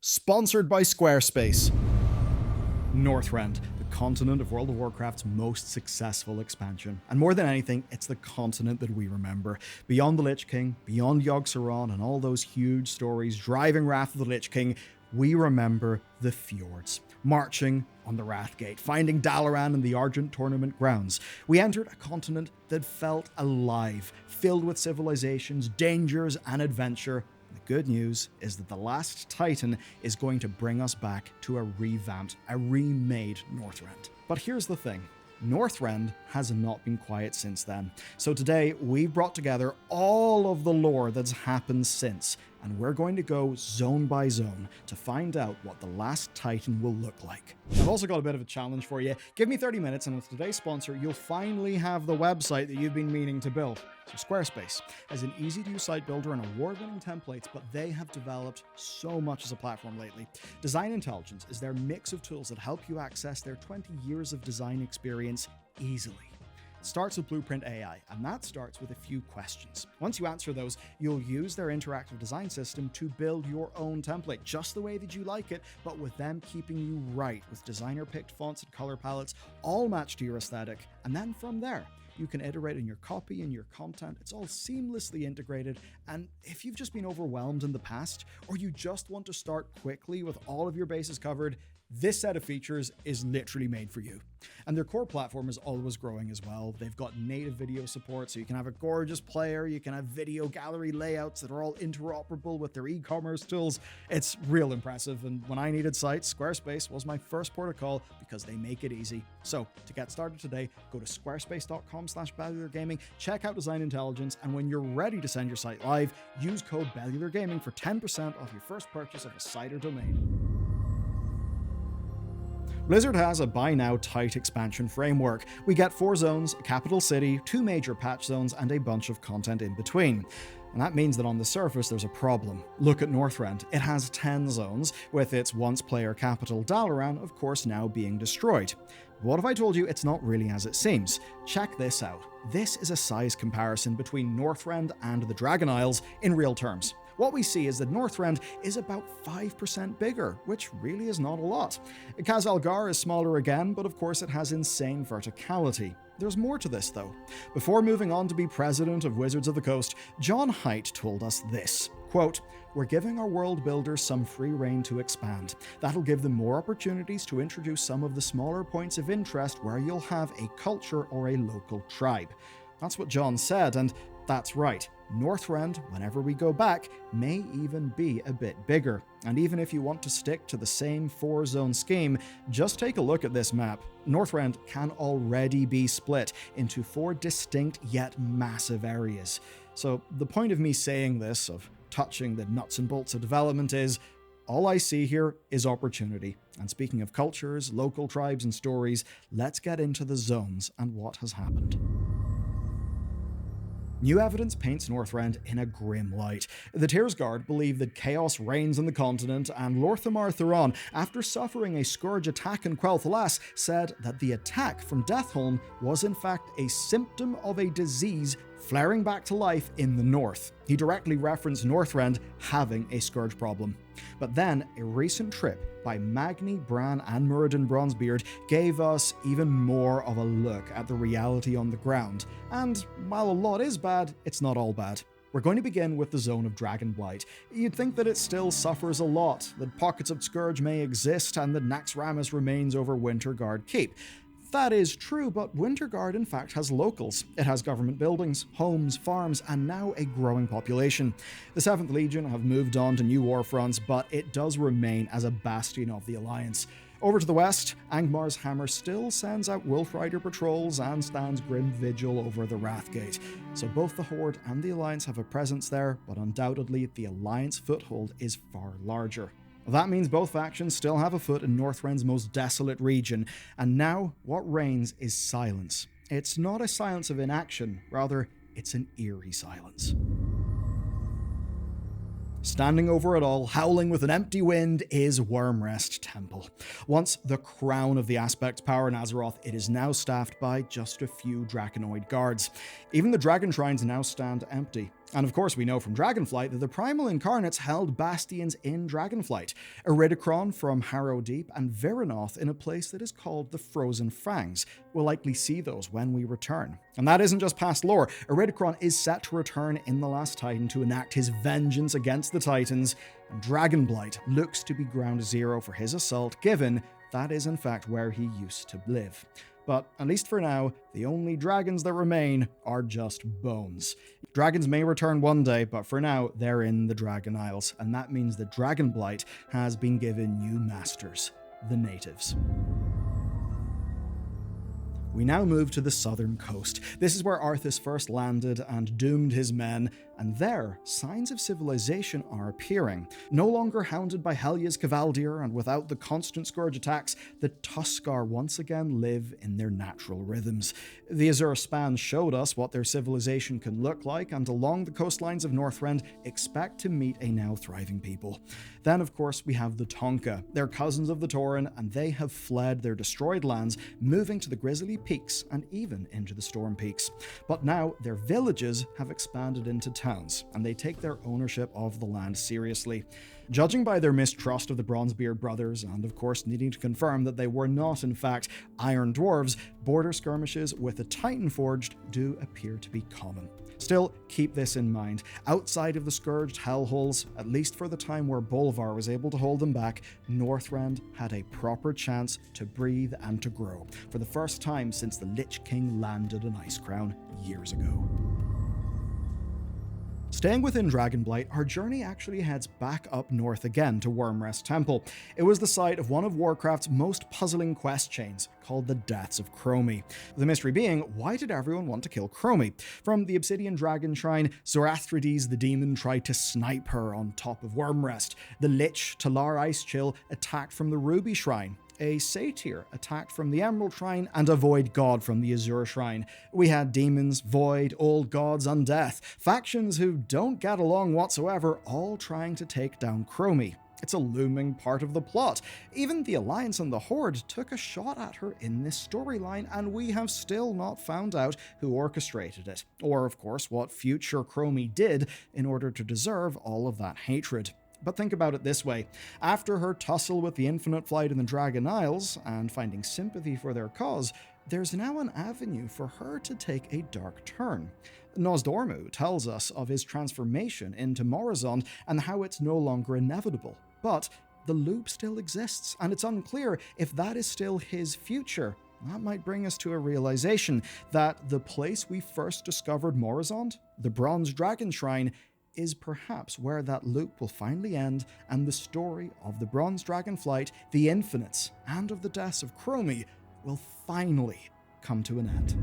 Sponsored by Squarespace. Northrend, the continent of World of Warcraft's most successful expansion. And more than anything, it's the continent that we remember. Beyond the Lich King, beyond Yogg-Saron, and all those huge stories driving Wrath of the Lich King, we remember the Fjords. Marching on the Wrathgate, finding Dalaran in the Argent Tournament grounds. We entered a continent that felt alive, filled with civilizations, dangers, and adventure. The good news is that the last Titan is going to bring us back to a revamped, a remade Northrend. But here's the thing. Northrend has not been quiet since then. So today, we've brought together all of the lore that's happened since, and we're going to go zone by zone to find out what the last Titan will look like. I've also got a bit of a challenge for you. Give me 30 minutes, and with today's sponsor, you'll finally have the website that you've been meaning to build. So Squarespace has an easy-to-use site builder and award-winning templates, but they have developed so much as a platform lately. Design Intelligence is their mix of tools that help you access their 20 years of design experience easily. It starts with Blueprint AI, and that starts with a few questions. Once you answer those, you'll use their interactive design system to build your own template, just the way that you like it, but with them keeping you right, with designer-picked fonts and color palettes, all matched to your aesthetic. And then from there, you can iterate on your copy and your content. It's all seamlessly integrated, and if you've just been overwhelmed in the past, or you just want to start quickly with all of your bases covered, this set of features is literally made for you. And their core platform is always growing as well. They've got native video support, so you can have a gorgeous player, you can have video gallery layouts that are all interoperable with their e-commerce tools. It's real impressive, and when I needed sites, Squarespace was my first port of call because they make it easy. So to get started today, go to squarespace.com/BellularGaming, check out Design Intelligence, and when you're ready to send your site live, use code BellularGaming for 10% off your first purchase of a site or domain. Blizzard has a buy now tight expansion framework. We get 4 zones, a capital city, 2 major patch zones, and a bunch of content in between. And that means that on the surface there's a problem. Look at Northrend. It has 10 zones, with its once player capital Dalaran, of course, now being destroyed. What if I told you it's not really as it seems? Check this out. This is a size comparison between Northrend and the Dragon Isles in real terms. What we see is that Northrend is about 5% bigger, which really is not a lot. Khaz-Algar is smaller again, but of course it has insane verticality. There's more to this though. Before moving on to be president of Wizards of the Coast, John Haidt told us this, quote, "We're giving our world builders some free rein to expand. That'll give them more opportunities to introduce some of the smaller points of interest where you'll have a culture or a local tribe." That's what John said, and that's right. Northrend, whenever we go back, may even be a bit bigger. And even if you want to stick to the same 4-zone scheme, just take a look at this map. Northrend can already be split into 4 distinct yet massive areas. So the point of me saying this, of touching the nuts and bolts of development, is all I see here is opportunity. And speaking of cultures, local tribes, and stories, let's get into the zones and what has happened. New evidence paints Northrend in a grim light. The Tiersguard believe that chaos reigns on the continent, and Lorthamar Thuron, after suffering a scourge attack in Quel'Thalas, said that the attack from Deathholm was in fact a symptom of a disease flaring back to life in the north. He directly referenced Northrend having a scourge problem. But then, a recent trip by Magni, Bran, and Muradin Bronzebeard gave us even more of a look at the reality on the ground. And while a lot is bad, it's not all bad. We're going to begin with the zone of Dragonblight. You'd think that it still suffers a lot, that pockets of scourge may exist, and that Naxxramas remains over Winterguard Keep. That is true, but Winterguard in fact has locals. It has government buildings, homes, farms, and now a growing population. The 7th Legion have moved on to new war fronts, but it does remain as a bastion of the Alliance. Over to the west, Angmar's Hammer still sends out Wolfrider patrols and stands grim vigil over the Wrathgate. So both the Horde and the Alliance have a presence there, but undoubtedly the Alliance foothold is far larger. That means both factions still have a foot in Northrend's most desolate region, and now what reigns is silence. It's not a silence of inaction, rather, it's an eerie silence. Standing over it all, howling with an empty wind, is Wyrmrest Temple. Once the crown of the Aspect Power in Azeroth, it is now staffed by just a few Draconoid guards. Even the Dragon Shrines now stand empty. And of course, we know from Dragonflight that the Primal Incarnates held bastions in Dragonflight, Icecrown from Harrow Deep, and Virinoth in a place that is called the Frozen Fangs. We'll likely see those when we return. And that isn't just past lore. Icecrown is set to return in The Last Titan to enact his vengeance against the Titans, and Dragonblight looks to be ground zero for his assault, given that is in fact where he used to live. But at least for now, the only dragons that remain are just bones. Dragons may return one day, but for now, they're in the Dragon Isles, and that means that Dragonblight has been given new masters, the natives. We now move to the southern coast. This is where Arthas first landed and doomed his men, and there, signs of civilization are appearing. No longer hounded by Helya's Cavaldir and without the constant scourge attacks, the Tuskarr once again live in their natural rhythms. The Azure Span showed us what their civilization can look like, and along the coastlines of Northrend, expect to meet a now thriving people. Then, of course, we have the Tonka. They're cousins of the Tauren, and they have fled their destroyed lands, moving to the Grizzly Peaks and even into the Storm Peaks. But now, their villages have expanded into towns, and they take their ownership of the land seriously. Judging by their mistrust of the Bronzebeard brothers, and of course needing to confirm that they were not in fact Iron Dwarves, border skirmishes with the Titan Forged do appear to be common. Still, keep this in mind. Outside of the scourged hellholes, at least for the time where Bolvar was able to hold them back, Northrend had a proper chance to breathe and to grow, for the first time since the Lich King landed an Icecrown years ago. Staying within Dragonblight, our journey actually heads back up north again to Wyrmrest Temple. It was the site of one of Warcraft's most puzzling quest chains, called the Deaths of Chromie. The mystery being, why did everyone want to kill Chromie? From the Obsidian Dragon Shrine, Zorathrides the demon tried to snipe her on top of Wyrmrest. The Lich, Talar Icechill, attacked from the Ruby Shrine. A satyr attacked from the Emerald Shrine, and a Void God from the Azure Shrine. We had demons, Void, Old Gods, Undeath, factions who don't get along whatsoever, all trying to take down Chromie. It's a looming part of the plot. Even the Alliance and the Horde took a shot at her in this storyline, and we have still not found out who orchestrated it, or of course what future Chromie did in order to deserve all of that hatred. But think about it this way. After her tussle with the Infinite Flight in the Dragon Isles, and finding sympathy for their cause, there's now an avenue for her to take a dark turn. Nosdormu tells us of his transformation into Morozond and how it's no longer inevitable. But the loop still exists, and it's unclear if that is still his future. That might bring us to a realization that the place we first discovered Morozond, the Bronze Dragon Shrine, is perhaps where that loop will finally end, and the story of the Bronze Dragon Flight, the Infinites, and of the deaths of Chromie will finally come to an end.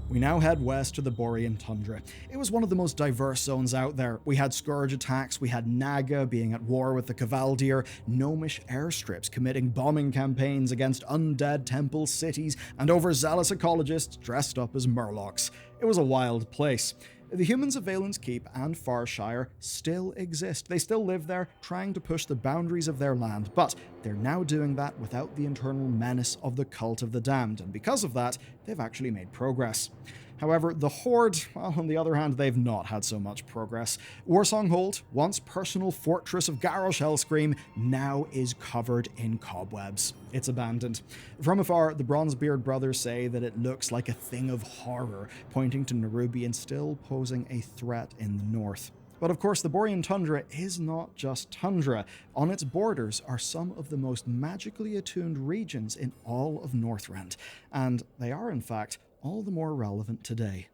We now head west to the Borean Tundra. It was one of the most diverse zones out there. We had scourge attacks, we had Naga being at war with the Cavaldir, gnomish airstrips committing bombing campaigns against undead temple cities, and overzealous ecologists dressed up as Murlocs. It was a wild place. The humans of Valen's Keep and Farshire still exist. They still live there, trying to push the boundaries of their land, but they're now doing that without the internal menace of the Cult of the Damned, and because of that, they've actually made progress. However, the Horde, well, on the other hand, they've not had so much progress. Warsonghold, once personal fortress of Garrosh Hellscream, now is covered in cobwebs. It's abandoned. From afar, the Bronzebeard brothers say that it looks like a thing of horror, pointing to Nerubian still posing a threat in the north. But of course, the Borean Tundra is not just tundra. On its borders are some of the most magically attuned regions in all of Northrend, and they are, in fact, all the more relevant today.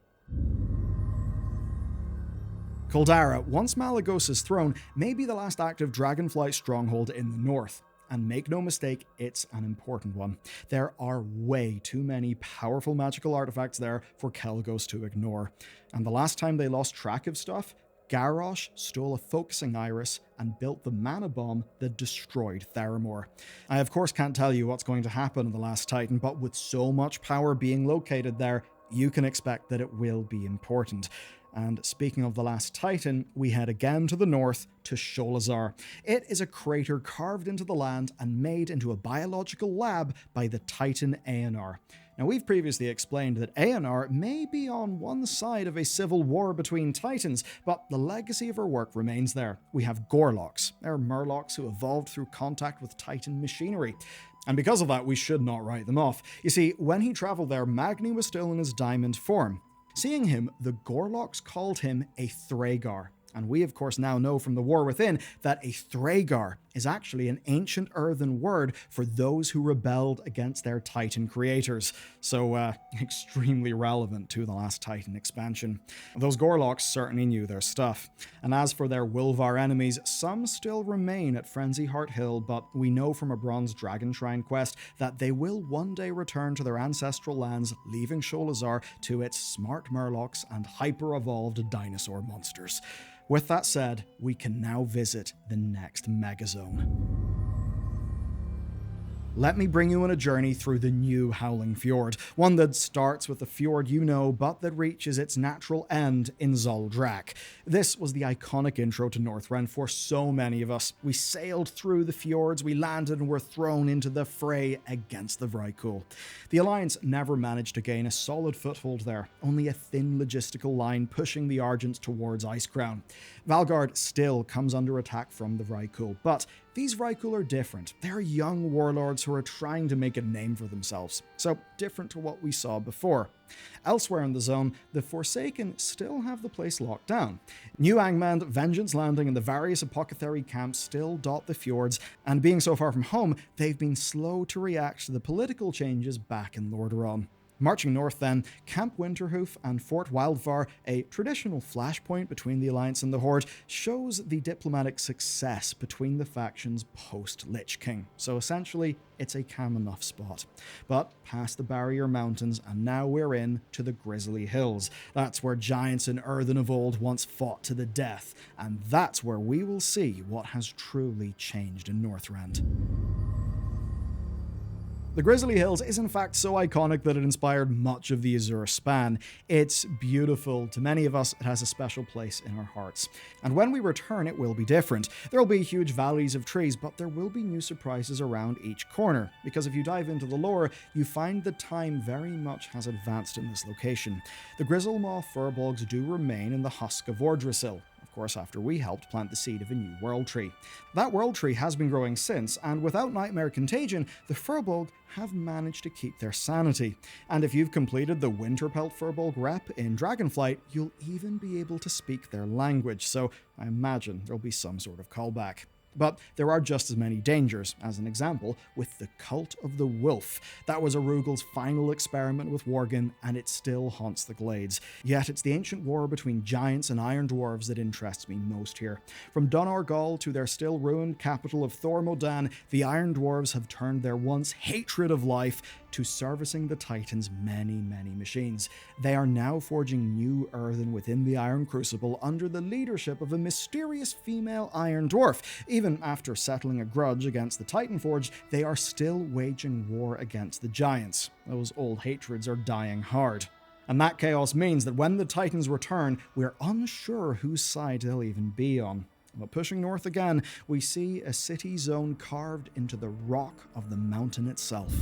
Kuldara, once Malagos's throne, may be the last active Dragonflight stronghold in the north. And make no mistake, it's an important one. There are way too many powerful magical artifacts there for Kelgos to ignore. And the last time they lost track of stuff, Garrosh stole a focusing iris and built the mana bomb that destroyed Theramore. I of course can't tell you what's going to happen in The Last Titan, but with so much power being located there, you can expect that it will be important. And speaking of The Last Titan, we head again to the north to Sholazar. It is a crater carved into the land and made into a biological lab by the Titan Aeonar. Now, we've previously explained that A&R may be on one side of a civil war between titans, but the legacy of her work remains there. We have Gorloks. They're Murlocs who evolved through contact with titan machinery. And because of that, we should not write them off. You see, when he travelled there, Magni was still in his diamond form. Seeing him, the Gorloks called him a Thragar. And we, of course, now know from the War Within that a Thragar is actually an ancient earthen word for those who rebelled against their Titan creators. So, extremely relevant to the last Titan expansion. Those Gorloks certainly knew their stuff. And as for their Wilvar enemies, some still remain at Frenzy Heart Hill, but we know from a Bronze Dragon Shrine quest that they will one day return to their ancestral lands, leaving Sholazar to its smart Murlocs and hyper-evolved dinosaur monsters. With that said, we can now visit the next megazone. Let me bring you on a journey through the new Howling Fjord, one that starts with the fjord you know, but that reaches its natural end in Zuldrak. This was the iconic intro to Northrend for so many of us. We sailed through the fjords, we landed and were thrown into the fray against the Vrykul. The Alliance never managed to gain a solid foothold there, only a thin logistical line pushing the Argents towards Icecrown. Valgard still comes under attack from the Vrykul, but these Vrykul are different. They're young warlords who are trying to make a name for themselves, so different to what we saw before. Elsewhere in the zone, the Forsaken still have the place locked down. New Angmand, Vengeance Landing, and the various apothecary camps still dot the fjords, and being so far from home, they've been slow to react to the political changes back in Lordaeron. Marching north then, Camp Winterhoof and Fort Wildvar, a traditional flashpoint between the Alliance and the Horde, shows the diplomatic success between the factions post-Lich King. So essentially, it's a calm enough spot. But past the Barrier Mountains, and now we're in to the Grizzly Hills. That's where giants in earthen of old once fought to the death, and that's where we will see what has truly changed in Northrend. The Grizzly Hills is in fact so iconic that it inspired much of the Azure span. It's beautiful. To many of us, it has a special place in our hearts. And when we return, it will be different. There will be huge valleys of trees, but there will be new surprises around each corner. Because if you dive into the lore, you find that time very much has advanced in this location. The Grizzlemaw furbolgs do remain in the husk of Ordrasil. Of course, after we helped plant the seed of a new world tree. That world tree has been growing since, and without Nightmare Contagion, the Furbolg have managed to keep their sanity. And if you've completed the Winterpelt Furbolg rep in Dragonflight, you'll even be able to speak their language, so I imagine there'll be some sort of callback. But there are just as many dangers, as an example, with the Cult of the Wolf. That was Arugel's final experiment with Worgen, and it still haunts the Glades. Yet it's the ancient war between giants and iron dwarves that interests me most here. From Donorgal to their still ruined capital of Thormodan, the iron dwarves have turned their once hatred of life to servicing the Titans' many, many machines. They are now forging new earthen within the Iron Crucible under the leadership of a mysterious female iron dwarf. Even after settling a grudge against the Titanforged, they are still waging war against the giants. Those old hatreds are dying hard. And that chaos means that when the Titans return, we're unsure whose side they'll even be on. But pushing north again, we see a city zone carved into the rock of the mountain itself.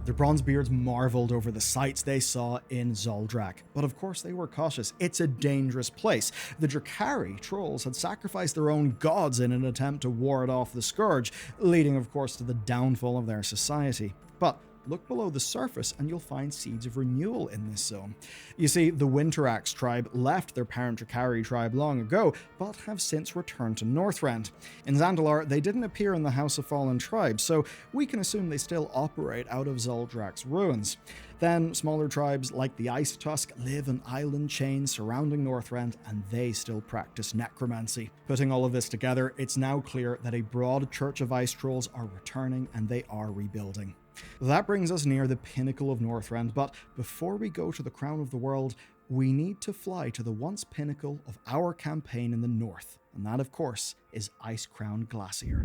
The Bronzebeards marveled over the sights they saw in Zuldrak, but of course they were cautious. It's a dangerous place. The Drakari trolls had sacrificed their own gods in an attempt to ward off the scourge, leading of course to the downfall of their society. But look below the surface and you'll find seeds of renewal in this zone. You see, the Winteraxe tribe left their parent Drakari tribe long ago, but have since returned to Northrend. In Zandalar, they didn't appear in the House of Fallen Tribes, so we can assume they still operate out of Zuldrak's ruins. Then, smaller tribes like the Ice Tusk live in island chains surrounding Northrend, and they still practice necromancy. Putting all of this together, it's now clear that a broad church of ice trolls are returning and they are rebuilding. That brings us near the pinnacle of Northrend, but before we go to the crown of the world, we need to fly to the once pinnacle of our campaign in the north, and that of course is Icecrown Glacier.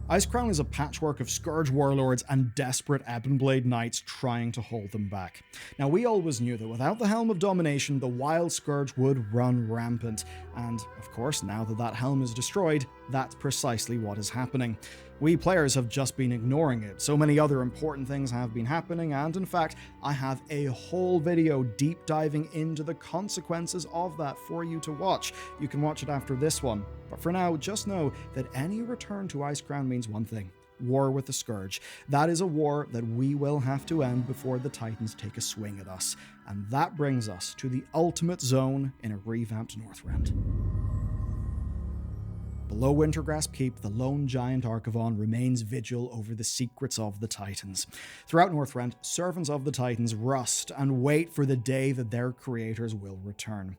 Icecrown is a patchwork of Scourge warlords and desperate Ebonblade knights trying to hold them back. Now, we always knew that without the Helm of Domination, the Wild Scourge would run rampant, and of course, now that that helm is destroyed, that's precisely what is happening. We players have just been ignoring it. So many other important things have been happening, and in fact, I have a whole video deep diving into the consequences of that for you to watch. You can watch it after this one. But for now, just know that any return to Icecrown means one thing: war with the Scourge. That is a war that we will have to end before the Titans take a swing at us. And that brings us to the ultimate zone in a revamped Northrend. Below Wintergrasp Keep, the lone giant Archivon remains vigil over the secrets of the Titans. Throughout Northrend, servants of the Titans rust and wait for the day that their creators will return.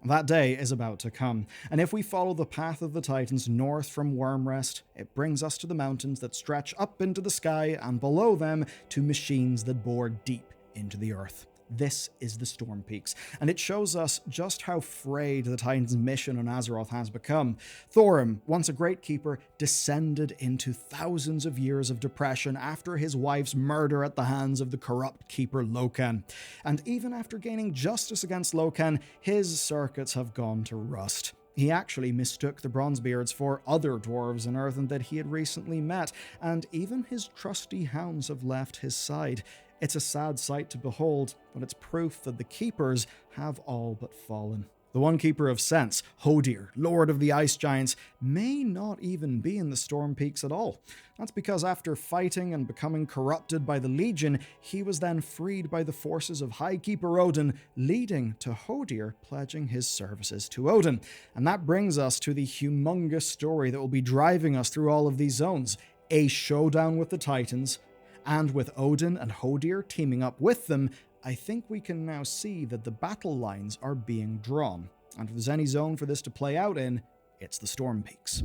That day is about to come, and if we follow the path of the Titans north from Wormrest, it brings us to the mountains that stretch up into the sky, and below them to machines that bore deep into the earth. This is the Storm Peaks, and it shows us just how frayed the Titans' mission on Azeroth has become. Thorim, once a great keeper, descended into thousands of years of depression after his wife's murder at the hands of the corrupt keeper Loken. And even after gaining justice against Loken, his circuits have gone to rust. He actually mistook the Bronzebeards for other dwarves in Earthen that he had recently met, and even his trusty hounds have left his side. It's a sad sight to behold, but it's proof that the Keepers have all but fallen. The one Keeper of sense, Hodir, Lord of the Ice Giants, may not even be in the Storm Peaks at all. That's because after fighting and becoming corrupted by the Legion, he was then freed by the forces of High Keeper Odin, leading to Hodir pledging his services to Odin. And that brings us to the humongous story that will be driving us through all of these zones: a showdown with the Titans. And with Odin and Hodir teaming up with them, I think we can now see that the battle lines are being drawn. And if there's any zone for this to play out in, it's the Storm Peaks.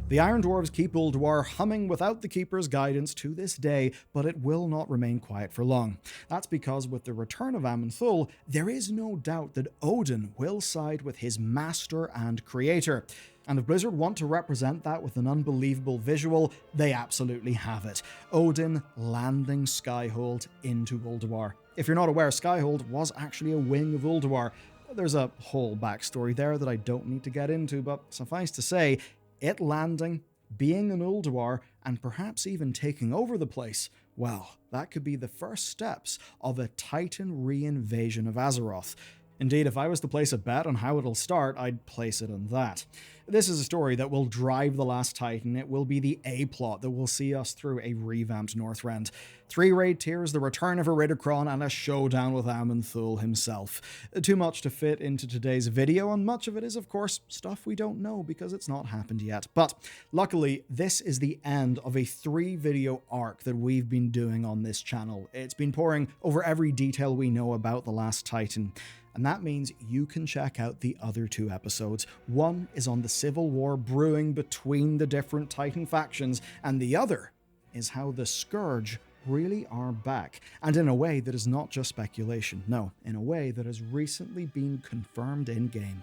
The Iron Dwarves keep Ulduar humming without the Keeper's guidance to this day, but it will not remain quiet for long. That's because with the return of Aman'Thul, there is no doubt that Odin will side with his master and creator. And if Blizzard want to represent that with an unbelievable visual, they absolutely have it. Odin landing Skyhold into Ulduar. If you're not aware, Skyhold was actually a wing of Ulduar. There's a whole backstory there that I don't need to get into, but suffice to say, it landing, being in Ulduar, and perhaps even taking over the place, well, that could be the first steps of a Titan re-invasion of Azeroth. Indeed, if I was to place a bet on how it'll start, I'd place it on that. This is a story that will drive The Last Titan. It will be the A-plot that will see us through a revamped Northrend. 3 raid tiers, the return of Eridicron, and a showdown with Aman'Thul himself. Too much to fit into today's video, and much of it is, of course, stuff we don't know because it's not happened yet. But luckily, this is the end of a 3-video arc that we've been doing on this channel. It's been pouring over every detail we know about The Last Titan. And that means you can check out the other 2 episodes. One is on the civil war brewing between the different Titan factions, and the other is how the Scourge really are back, and in a way that is not just speculation. No, in a way that has recently been confirmed in-game.